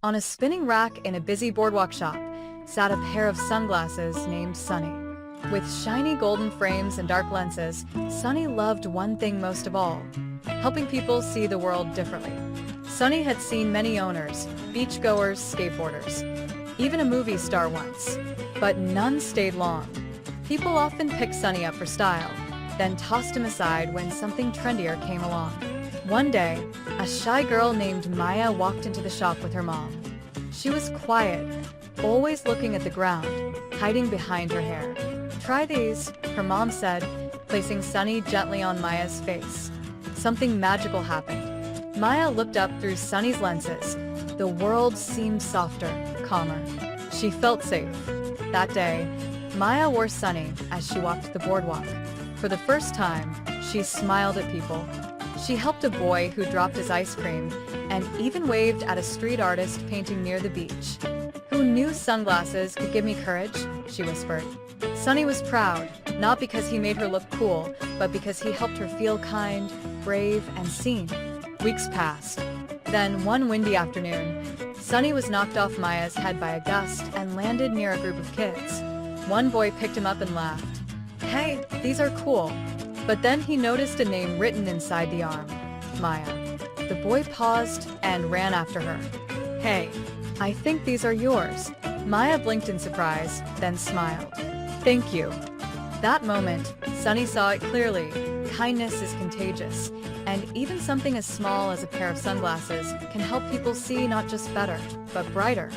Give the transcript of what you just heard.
On a spinning rack in a busy boardwalk shop sat a pair of sunglasses named Sunny. With shiny golden frames and dark lenses, Sunny loved one thing most of all: helping people see the world differently. Sunny had seen many owners, beachgoers, skateboarders, even a movie star once, but none stayed long. People often picked Sunny up for style, then tossed him aside when something trendier came along. One day, a shy girl named Maya walked into the shop with her mom. She was quiet, always looking at the ground, hiding behind her hair. "Try these," her mom said, placing Sunny gently on Maya's face. Something magical happened. Maya looked up through Sunny's lenses. The world seemed softer, calmer. She felt safe. That day, Maya wore Sunny as she walked the boardwalk. For the first time, she smiled at people. She helped a boy who dropped his ice cream and even waved at a street artist painting near the beach. "Who knew sunglasses could give me courage?" she whispered. Sunny was proud, not because he made her look cool, but because he helped her feel kind, brave, and seen. Weeks passed. Then, one windy afternoon, Sunny was knocked off Maya's head by a gust and landed near a group of kids. One boy picked him up and laughed. "Hey, these are cool." But then he noticed a name written inside the arm: Maya. The boy paused and ran after her. "Hey, I think these are yours." Maya blinked in surprise, then smiled. "Thank you." That moment, Sunny saw it clearly. Kindness is contagious, and even something as small as a pair of sunglasses can help people see not just better, but brighter.